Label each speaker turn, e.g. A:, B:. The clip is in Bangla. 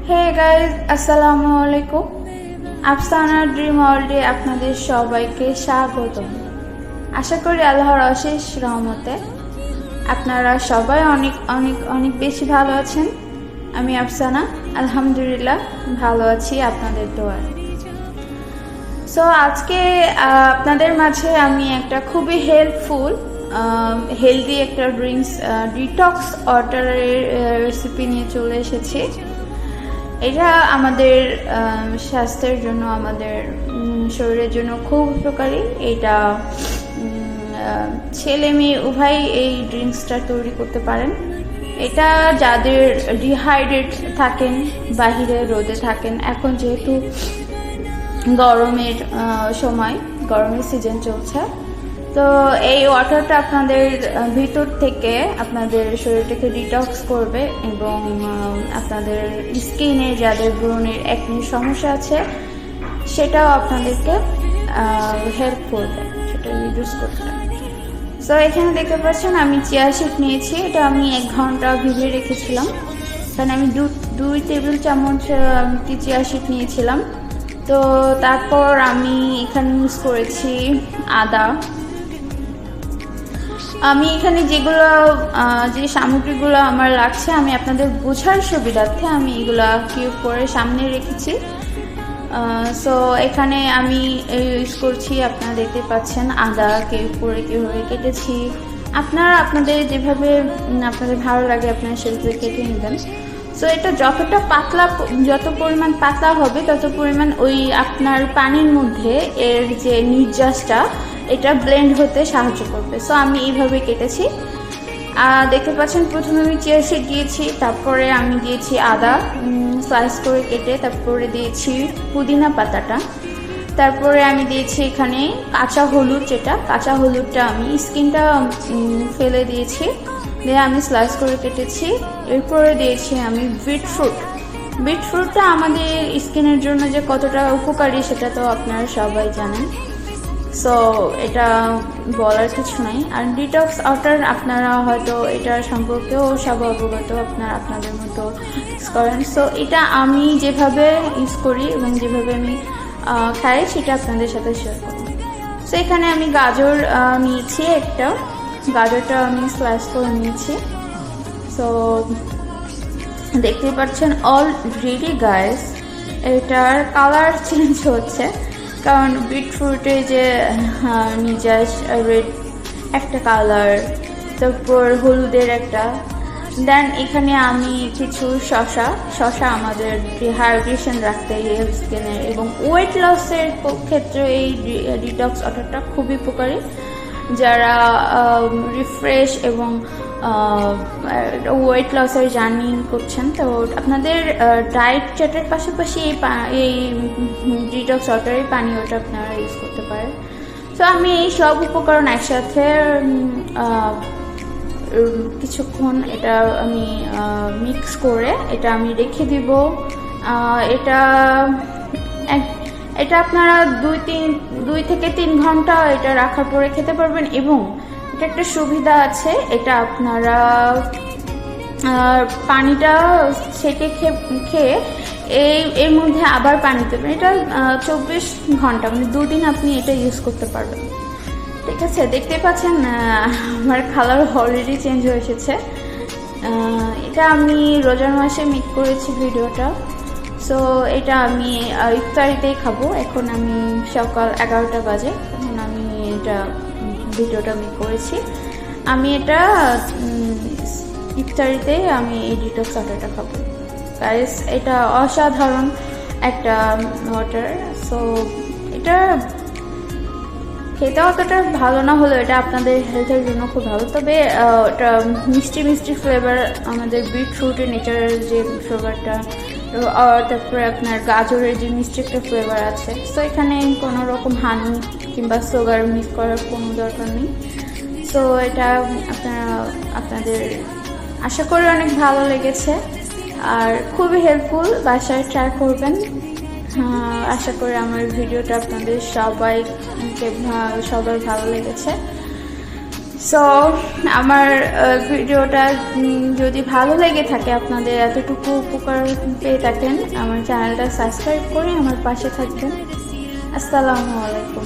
A: হে গাইজ, আসসালামু আলাইকুম। আফসানা ড্রিম ওয়ার্ল্ডে আপনাদের সবাইকে স্বাগত। আশা করি আল্লাহর অশেষ রহমতে আপনারা সবাই অনেক অনেক অনেক বেশি ভালো আছেন। আমি আফসানা আলহামদুলিল্লাহ ভালো আছি আপনাদের দোয়ায়। সো আজকে আপনাদের মাঝে আমি একটা খুবই হেলদি একটা ড্রিঙ্কস ডিটক্স ওয়াটারের রেসিপি নিয়ে চলে এসেছি। এটা আমাদের স্বাস্থ্যের জন্য, আমাদের শরীরের জন্য খুব উপকারী। এটা ছেলে মেয়ে উভয় এই ড্রিঙ্কসটা তৈরি করতে পারেন। এটা যাদের ডিহাইড্রেট থাকেন, বাহিরে রোদে থাকেন, এখন যেহেতু গরমের সময়, গরমের সিজন চলছে, তো এই ওয়াটারটা আপনাদের ভিতর থেকে আপনাদের শরীরটাকে ডিটক্স করবে এবং আপনাদের স্কিনে যাদের ব্রণের একনি সমস্যা আছে সেটাও আপনাদেরকে হেল্প করবে সেটা রিডিউস করতে। সো এখানে দেখতে পাচ্ছেন আমি চিয়া সিড নিয়েছি। এটা আমি 1 ঘন্টা ভিজিয়ে রেখেছিলাম। এখানে আমি 2 টেবিল চামচ চিয়া সিড নিয়েছিলাম। তো তারপর আমি এখানে ইউজ করেছি আদা। আমি এখানে যে সামগ্রীগুলো আমার লাগছে আমি আপনাদের বোঝার সুবিধার্থে আমি এগুলা কিউব করে সামনে রেখেছি। সো এখানে আমি ইউজ করছি, আপনারা দেখতে পাচ্ছেন আদা কিউব করে কীভাবে কেটেছি। আপনারা আপনাদের যেভাবে আপনাদের ভালো লাগে আপনারা সেভাবে কেটে নেবেন। সো এটা যত পরিমাণ পাতলা হবে তত পরিমাণ ওই আপনার পানির মধ্যে এর যে নির্যাসটা এটা ব্লেন্ড হতে সাহায্য করবে। সো আমি এইভাবে কেটেছি। দেখতে পাচ্ছেন প্রথমে আমি চিয়া সিড দিয়েছি, তারপরে আমি দিয়েছি আদা স্লাইস করে কেটে, তারপরে দিয়েছি পুদিনা পাতাটা, তারপরে আমি দিয়েছি এখানে কাঁচা হলুদটা আমি স্কিনটা ফেলে দিয়েছি, দিয়ে আমি স্লাইস করে কেটেছি। এরপরে দিয়েছি আমি বিটফ্রুটটা আমাদের স্কিনের জন্য যে কতটা উপকারী সেটা তো আপনারা সবাই জানেন। সো এটা বলার কিছু নাই। আর ডিটক্স ওয়াটার আপনারা হয়তো এটার সম্পর্কেও সব অবগত, আপনারা আপনাদের মতো ইউজ করেন। সো এটা আমি যেভাবে ইউজ করি এবং যেভাবে আমি খাই সেটা আপনাদের সাথে শেয়ার করব। সো এখানে আমি গাজর নিয়েছি, গাজরটা আমি স্লাইস করে নিয়েছি। সো দেখতে পাচ্ছেন অলরেডি গাইস এটার কালার চেঞ্জ হচ্ছে, কারণ বিটফ্রুটে যে নির্যাস রেড একটা কালার, তারপর হলুদের একটা, দেন এখানে আমি কিছু শশা আমাদের ডিহাইড্রেশন রাখতে স্কিনের এবং ওয়েট লসের ক্ষেত্রে এই ডিটক্স ওয়াটারটা খুবই উপকারী। যারা রিফ্রেশ এবং ওয়েট লসের জার্নি করছেন, তো আপনাদের ডায়েট চার্টের পাশাপাশি এই ডিটক্স ওয়াটারের পানীয়টা আপনারা ইউজ করতে পারেন। তো আমি এই সব উপকরণ একসাথে কিছুক্ষণ এটা আমি মিক্স করে এটা আমি রেখে দিব। এটা আপনারা 2 থেকে 3 ঘন্টা এটা রাখার পরে খেতে পারবেন। এবং এটা একটা সুবিধা আছে, এটা আপনারা পানিটা ছেঁকে খেয়ে এর মধ্যে আবার পানি দেবেন। এটা 24 ঘন্টা মানে 2 দিন আপনি এটা ইউজ করতে পারবেন। ঠিক আছে, দেখতে পাচ্ছেন আমার কালার অলরেডি চেঞ্জ হয়ে এসেছে। এটা আমি রোজার মাসে মেক করেছি ভিডিওটা। সো এটা আমি ইফতারিতেই খাবো। এখন আমি সকাল 11টা বাজে, এখন আমি এটা ভিডিওটা মেক করেছি। আমি এটা ইফতারিতে আমি এই ডিটক্স ওয়াটারটা খাবো গাইস। এটা অসাধারণ একটা ওয়াটার। সো এটা খেতে অতটা ভালো না হলেও এটা আপনাদের হেলথের জন্য খুব ভালো। তবে এটা মিষ্টি ফ্লেভার, আমাদের বিটফ্রুটের নেচারাল যে ফ্লেভারটা, তারপরে আপনার গাজরের যে মিষ্টি একটা ফ্লেভার আছে। সো এখানে কোনো রকম হানি কিংবা সুগার মিক্স করার কোনো দরকার নেই। সো এটা আপনাদের আশা করি অনেক ভালো লেগেছে আর খুবই হেল্পফুল। বাসায় ট্রাই করবেন। আশা করি আমার ভিডিওটা আপনাদের সবাই ভালো লেগেছে। সো আমার ভিডিওটা যদি ভালো লেগে থাকে, আপনাদের এতটুকু উপকার পেয়ে থাকেন, আমার চ্যানেলটা সাবস্ক্রাইব করে আমার পাশে থাকবেন। আসসালামু আলাইকুম।